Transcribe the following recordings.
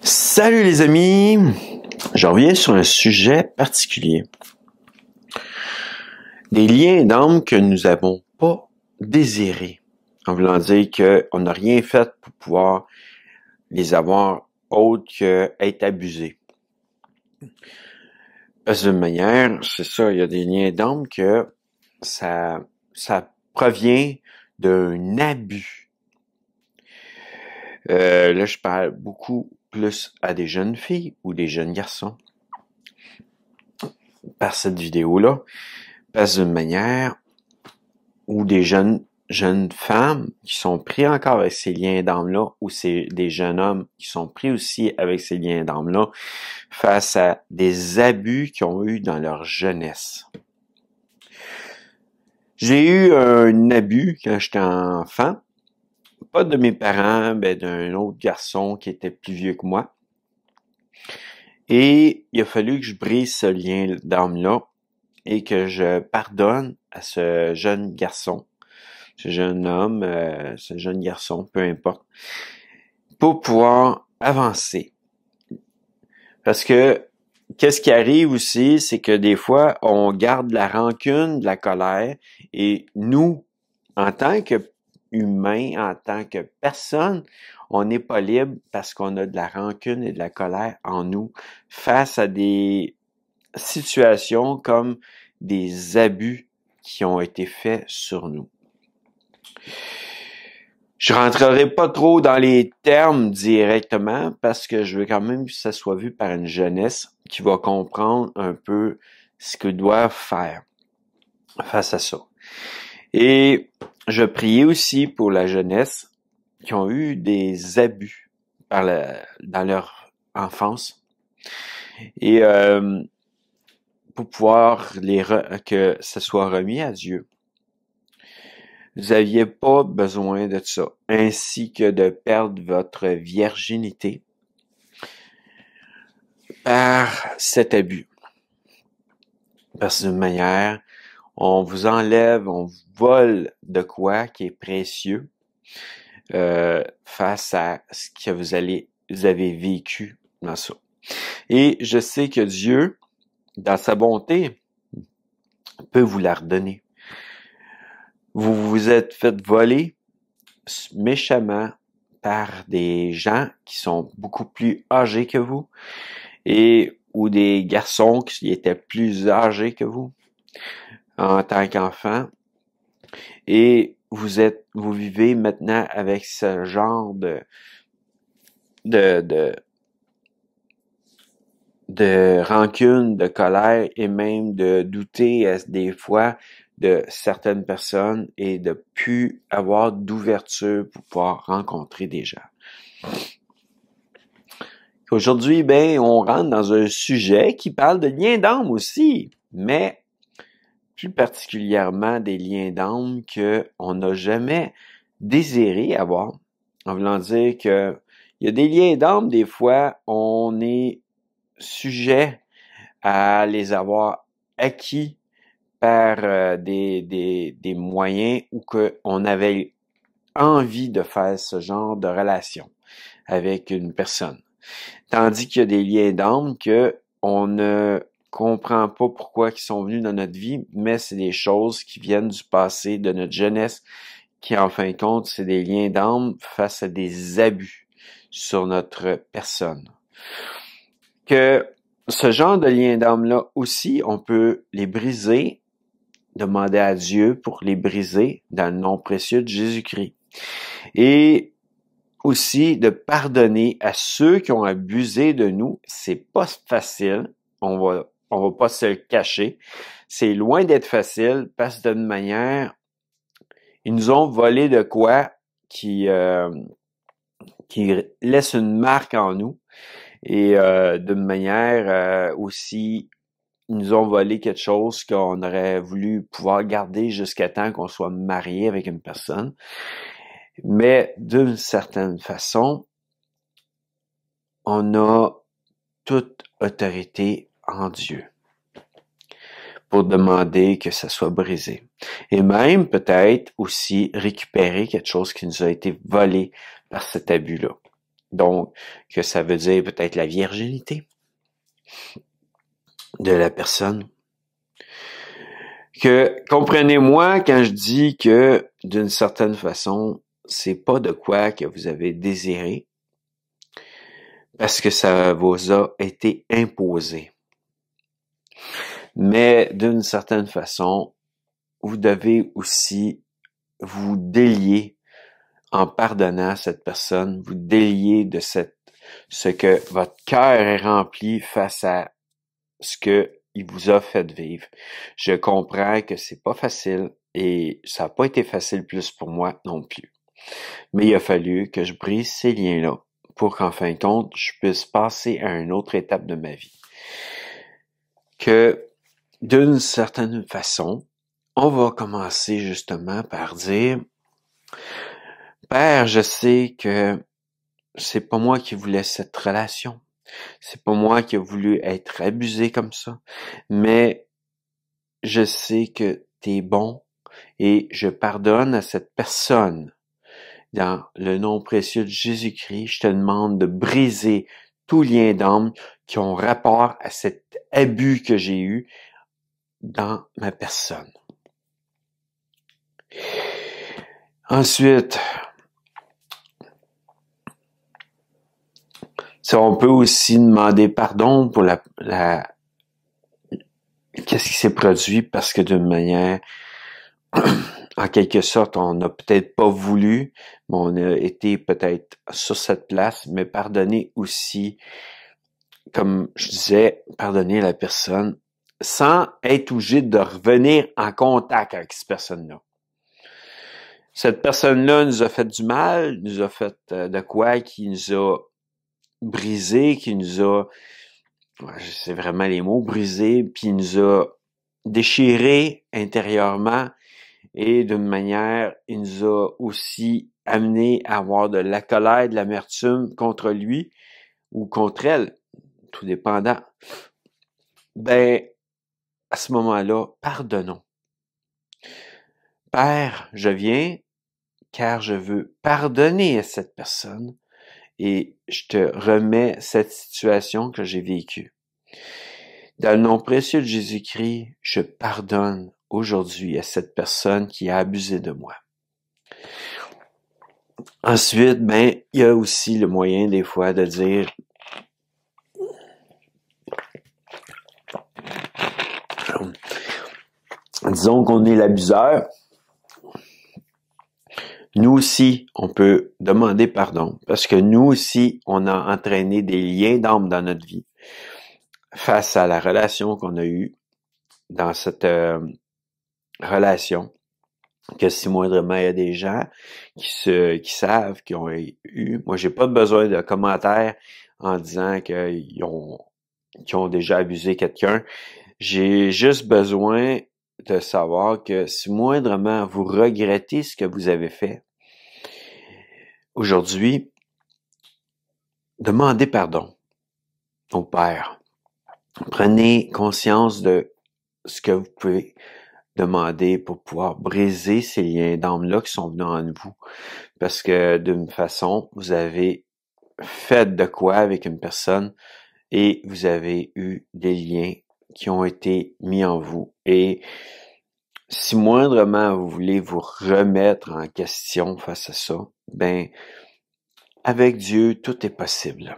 Salut les amis, je reviens sur un sujet particulier. Des liens d'âme que nous n'avons pas désirés. En voulant dire qu'on n'a rien fait pour pouvoir les avoir autre qu'être abusés. Parce d'une manière, c'est ça, il y a des liens d'âme que ça provient d'un abus. Là, je parle beaucoup plus à des jeunes filles ou des jeunes garçons par cette vidéo-là, parce d'une manière où des jeunes femmes qui sont pris encore avec ces liens d'âme-là, ou c'est des jeunes hommes qui sont pris aussi avec ces liens d'âme-là, face à des abus qu'ils ont eu dans leur jeunesse. J'ai eu un abus quand j'étais enfant, pas de mes parents, mais d'un autre garçon qui était plus vieux que moi. Et il a fallu que je brise ce lien d'âme-là et que je pardonne à ce jeune garçon, ce jeune homme, ce jeune garçon, peu importe, pour pouvoir avancer. Parce que, qu'est-ce qui arrive aussi, c'est que des fois, on garde la rancune, de la colère, et nous, en tant qu'humains, en tant que personne, on n'est pas libre parce qu'on a de la rancune et de la colère en nous face à des situations comme des abus qui ont été faits sur nous. Je rentrerai pas trop dans les termes directement parce que je veux quand même que ça soit vu par une jeunesse qui va comprendre un peu ce qu'ils doivent faire face à ça. Et je priais aussi pour la jeunesse qui ont eu des abus dans leur enfance et pour pouvoir que ça soit remis à Dieu. Vous n'aviez pas besoin de ça, ainsi que de perdre votre virginité par cet abus. Parce d'une manière, on vous enlève, on vous vole de quoi qui est précieux face à ce que vous avez vécu dans ça. Et je sais que Dieu, dans sa bonté, peut vous la redonner. Vous vous êtes fait voler méchamment par des gens qui sont beaucoup plus âgés que vous ou des garçons qui étaient plus âgés que vous en tant qu'enfant. Et vous vivez maintenant avec ce genre de rancune, de colère et même de douter des fois de certaines personnes et de plus avoir d'ouverture pour pouvoir rencontrer des gens. Aujourd'hui, on rentre dans un sujet qui parle de liens d'âme aussi, mais plus particulièrement des liens d'âme qu'on n'a jamais désiré avoir. En voulant dire que il y a des liens d'âme, des fois, on est sujet à les avoir acquis par des moyens ou qu'on avait envie de faire ce genre de relation avec une personne. Tandis qu'il y a des liens d'âme que on ne comprend pas pourquoi ils sont venus dans notre vie, mais c'est des choses qui viennent du passé, de notre jeunesse, qui en fin de compte, c'est des liens d'âme face à des abus sur notre personne. Que ce genre de liens d'âme-là aussi, on peut les briser, demander à Dieu pour les briser dans le nom précieux de Jésus-Christ. Et aussi de pardonner à ceux qui ont abusé de nous. C'est pas facile, on va pas se le cacher. C'est loin d'être facile parce que d'une manière, ils nous ont volé de quoi qui laisse une marque en nous. Et d'une manière aussi, ils nous ont volé quelque chose qu'on aurait voulu pouvoir garder jusqu'à temps qu'on soit marié avec une personne. Mais d'une certaine façon, on a toute autorité en Dieu pour demander que ça soit brisé. Et même peut-être aussi récupérer quelque chose qui nous a été volé par cet abus-là. Donc, que ça veut dire peut-être la virginité de la personne. Que, comprenez-moi quand je dis que, d'une certaine façon, c'est pas de quoi que vous avez désiré, parce que ça vous a été imposé. Mais d'une certaine façon, vous devez aussi vous délier en pardonnant cette personne, vous délier de ce que votre cœur est rempli face à ce que il vous a fait vivre. Je comprends que c'est pas facile et ça n'a pas été facile plus pour moi non plus. Mais il a fallu que je brise ces liens-là pour qu'en fin de compte, je puisse passer à une autre étape de ma vie. Que d'une certaine façon, on va commencer justement par dire, Père, je sais que c'est pas moi qui voulais cette relation. C'est pas moi qui ai voulu être abusé comme ça. Mais je sais que t'es bon et je pardonne à cette personne. Dans le nom précieux de Jésus-Christ, je te demande de briser tout lien d'âme qui ont rapport à cet abus que j'ai eu dans ma personne. Ensuite, on peut aussi demander pardon pour qu'est-ce qui s'est produit parce que d'une manière, en quelque sorte, on n'a peut-être pas voulu, mais on a été peut-être sur cette place, mais pardonner aussi, comme je disais, pardonner la personne sans être obligé de revenir en contact avec cette personne-là. Cette personne-là nous a fait du mal, nous a fait de quoi qui nous a brisé, qui nous a, c'est vraiment les mots, brisé, puis nous a déchiré intérieurement et d'une manière, il nous a aussi amené à avoir de la colère, de l'amertume contre lui ou contre elle, tout dépendant. Ben, à ce moment-là, pardonnons. Père, je viens car je veux pardonner à cette personne et je te remets cette situation que j'ai vécue. Dans le nom précieux de Jésus-Christ, je pardonne aujourd'hui à cette personne qui a abusé de moi. Ensuite, il y a aussi le moyen des fois de dire disons qu'on est l'abuseur. Nous aussi, on peut demander pardon parce que nous aussi, on a entraîné des liens d'âme dans notre vie face à la relation qu'on a eue dans cette relation. Que si moindrement il y a des gens qui savent, qui ont eu, moi j'ai pas besoin de commentaires en disant qu'ils ont déjà abusé quelqu'un. J'ai juste besoin de savoir que si moindrement vous regrettez ce que vous avez fait, aujourd'hui, demandez pardon au Père. Prenez conscience de ce que vous pouvez demander pour pouvoir briser ces liens d'âme-là qui sont venus en vous. Parce que d'une façon, vous avez fait de quoi avec une personne et vous avez eu des liens qui ont été mis en vous. Et si moindrement vous voulez vous remettre en question face à ça, avec Dieu, tout est possible.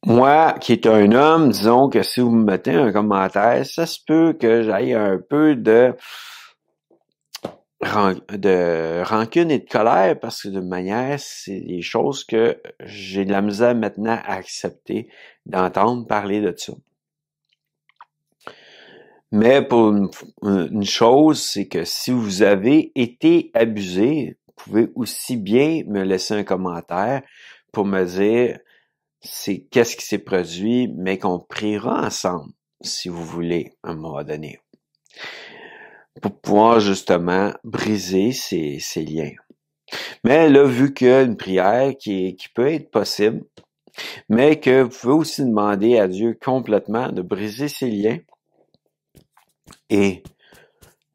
Moi, qui est un homme, disons que si vous me mettez un commentaire, ça se peut que j'aille un peu de rancune et de colère parce que de manière, c'est des choses que j'ai de la misère maintenant à accepter, d'entendre parler de ça. Mais pour une chose, c'est que si vous avez été abusé, vous pouvez aussi bien me laisser un commentaire pour me dire qu'est-ce qui s'est produit, mais qu'on priera ensemble, si vous voulez, à un moment donné, pour pouvoir justement briser ces liens. Mais là, vu qu'il y a une prière qui peut être possible, mais que vous pouvez aussi demander à Dieu complètement de briser ces liens et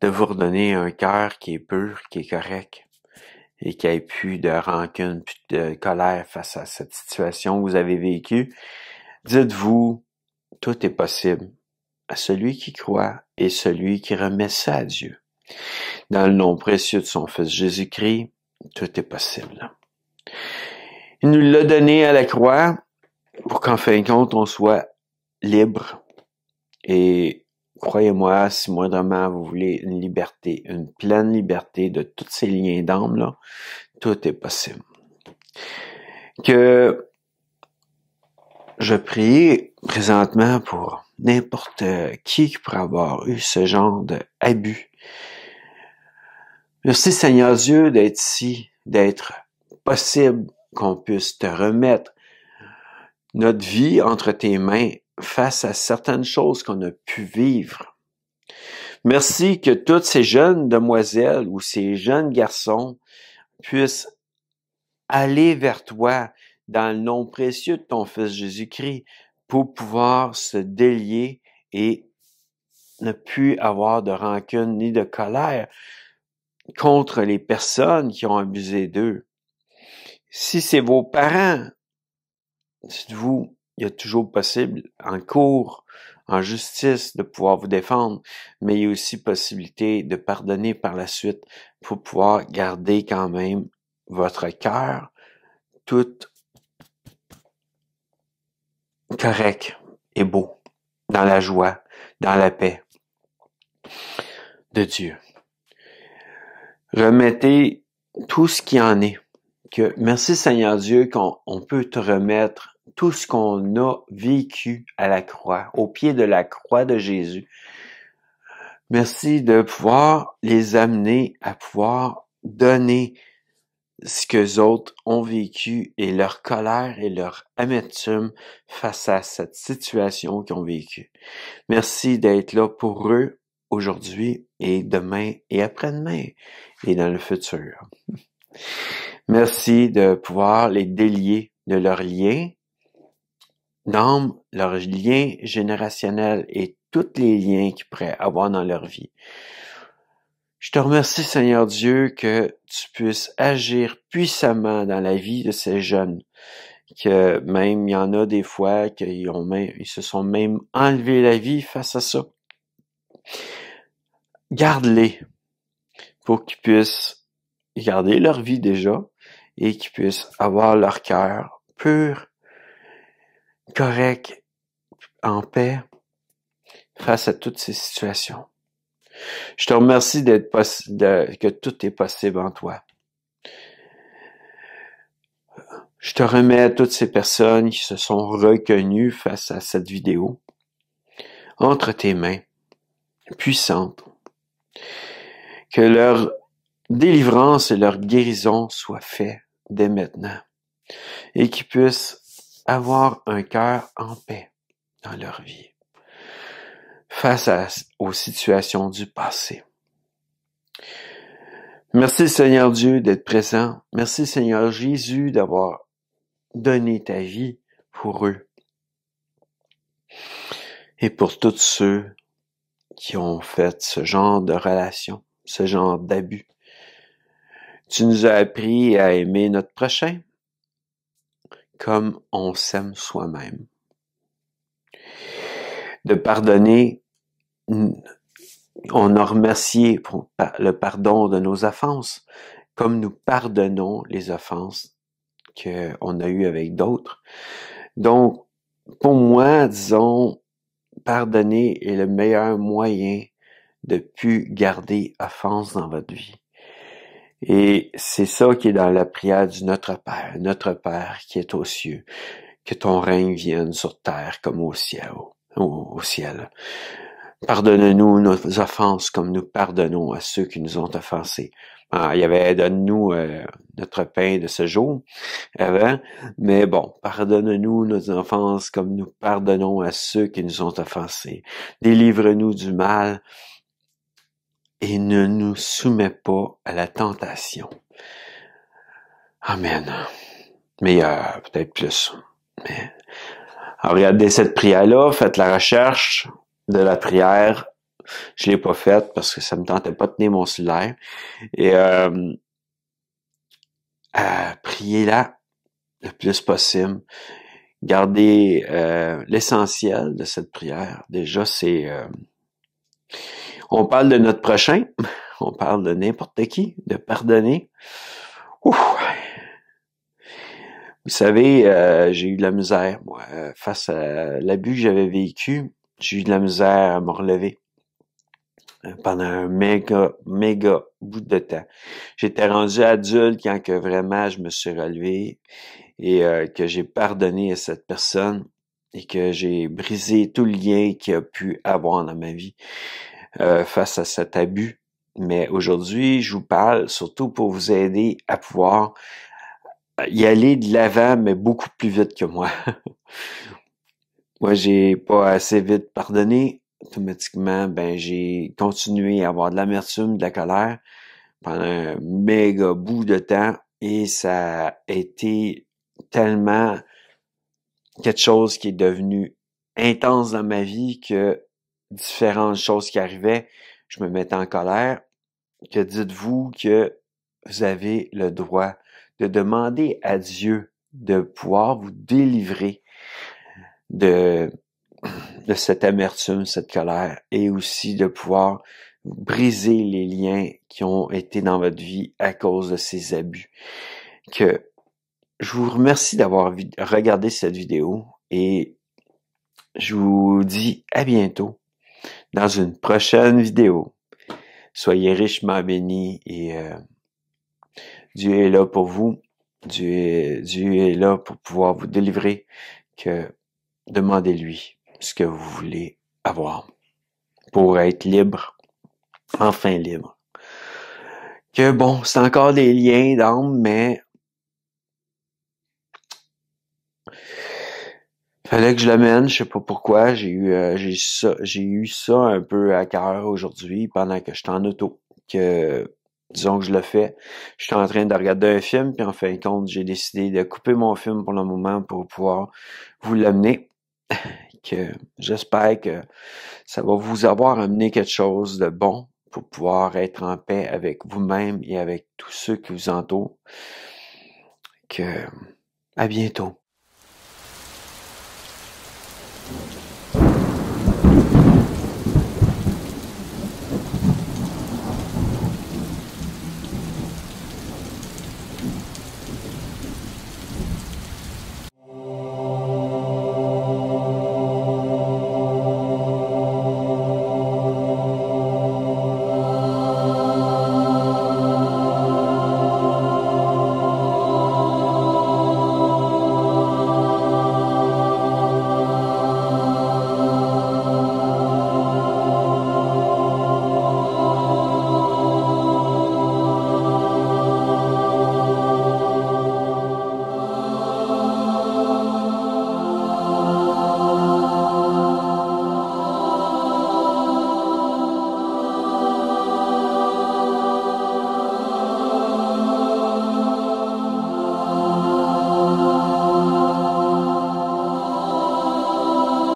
de vous redonner un cœur qui est pur, qui est correct, et qu'il n'y ait plus de rancune, plus de colère face à cette situation que vous avez vécue. Dites-vous, tout est possible à celui qui croit et celui qui remet ça à Dieu. Dans le nom précieux de son Fils Jésus-Christ, tout est possible. Il nous l'a donné à la croix pour qu'en fin de compte, on soit libre. Et croyez-moi, si moindrement vous voulez une liberté, une pleine liberté de tous ces liens d'âme, là, tout est possible. Que je prie présentement pour n'importe qui pourrait avoir eu ce genre d'abus. Merci Seigneur Dieu d'être ici, d'être possible qu'on puisse te remettre notre vie entre tes mains face à certaines choses qu'on a pu vivre. Merci que toutes ces jeunes demoiselles ou ces jeunes garçons puissent aller vers toi dans le nom précieux de ton Fils Jésus-Christ pour pouvoir se délier et ne plus avoir de rancune ni de colère contre les personnes qui ont abusé d'eux. Si c'est vos parents, dites-vous, il y a toujours possible en cour, en justice, de pouvoir vous défendre, mais il y a aussi possibilité de pardonner par la suite pour pouvoir garder quand même votre cœur tout correct et beau, dans la joie, dans la paix de Dieu. Remettez tout ce qui en est. Merci Seigneur Dieu qu'on peut te remettre tout ce qu'on a vécu à la croix, au pied de la croix de Jésus. Merci de pouvoir les amener à pouvoir donner ce qu'eux autres ont vécu et leur colère et leur amertume face à cette situation qu'ils ont vécue. Merci d'être là pour eux aujourd'hui et demain et après-demain et dans le futur. Merci de pouvoir les délier de leurs liens d'âme, leurs liens générationnels et tous les liens qu'ils pourraient avoir dans leur vie. Je te remercie, Seigneur Dieu, que tu puisses agir puissamment dans la vie de ces jeunes, que même il y en a des fois qu'ils se sont même enlevés la vie face à ça. Garde-les pour qu'ils puissent garder leur vie déjà et qu'ils puissent avoir leur cœur pur, correct, en paix face à toutes ces situations. Je te remercie que tout est possible en toi. Je te remets toutes ces personnes qui se sont reconnues face à cette vidéo entre tes mains puissantes. Que leur délivrance et leur guérison soient faits dès maintenant et qu'ils puissent avoir un cœur en paix dans leur vie face aux situations du passé. Merci Seigneur Dieu d'être présent. Merci Seigneur Jésus d'avoir donné ta vie pour eux et pour tous ceux qui ont fait ce genre de relation, ce genre d'abus. Tu nous as appris à aimer notre prochain comme on s'aime soi-même. De pardonner, on a remercié pour le pardon de nos offenses, comme nous pardonnons les offenses qu'on a eues avec d'autres. Donc, pour moi, disons, pardonner est le meilleur moyen de plus garder offense dans votre vie. Et c'est ça qui est dans la prière du Notre Père qui est aux cieux, que ton règne vienne sur terre comme au ciel. Pardonne-nous nos offenses comme nous pardonnons à ceux qui nous ont offensés. Il y avait donne-nous notre pain de ce jour avant, mais bon, pardonne-nous nos offenses comme nous pardonnons à ceux qui nous ont offensés. Délivre-nous du mal et ne nous soumets pas à la tentation. Amen. Meilleur, peut-être plus. Mais alors, regardez cette prière-là, faites la recherche de la prière. Je l'ai pas faite parce que ça me tentait pas de tenir mon cellulaire. Et priez-la le plus possible. Gardez l'essentiel de cette prière. Déjà, c'est... on parle de notre prochain, on parle de n'importe qui, de pardonner. Ouf. Vous savez, j'ai eu de la misère, moi, face à l'abus que j'avais vécu, j'ai eu de la misère à me relever pendant un méga bout de temps. J'étais rendu adulte quand que vraiment je me suis relevé et que j'ai pardonné à cette personne et que j'ai brisé tout le lien qu'il a pu avoir dans ma vie face à cet abus. Mais aujourd'hui, je vous parle surtout pour vous aider à pouvoir y aller de l'avant, mais beaucoup plus vite que moi. Moi, j'ai pas assez vite pardonné. Automatiquement, ben, j'ai continué à avoir de l'amertume, de la colère pendant un méga bout de temps et ça a été tellement quelque chose qui est devenu intense dans ma vie que différentes choses qui arrivaient, je me mettais en colère, que dites-vous que vous avez le droit de demander à Dieu de pouvoir vous délivrer de cette amertume, cette colère, et aussi de pouvoir briser les liens qui ont été dans votre vie à cause de ces abus. Que je vous remercie d'avoir regardé cette vidéo et je vous dis à bientôt dans une prochaine vidéo. Soyez richement bénis et Dieu est là pour vous. Dieu est là pour pouvoir vous délivrer. Que demandez-lui ce que vous voulez avoir pour être libre, enfin libre. Que bon, c'est encore des liens d'âme, mais fallait que je l'amène, je sais pas pourquoi, j'ai eu ça un peu à cœur aujourd'hui pendant que j'étais en auto, que disons que je le fais. J'étais en train de regarder un film, puis en fin de compte, j'ai décidé de couper mon film pour le moment pour pouvoir vous l'amener. Que j'espère que ça va vous avoir amené quelque chose de bon pour pouvoir être en paix avec vous-même et avec tous ceux qui vous entourent. Que à bientôt.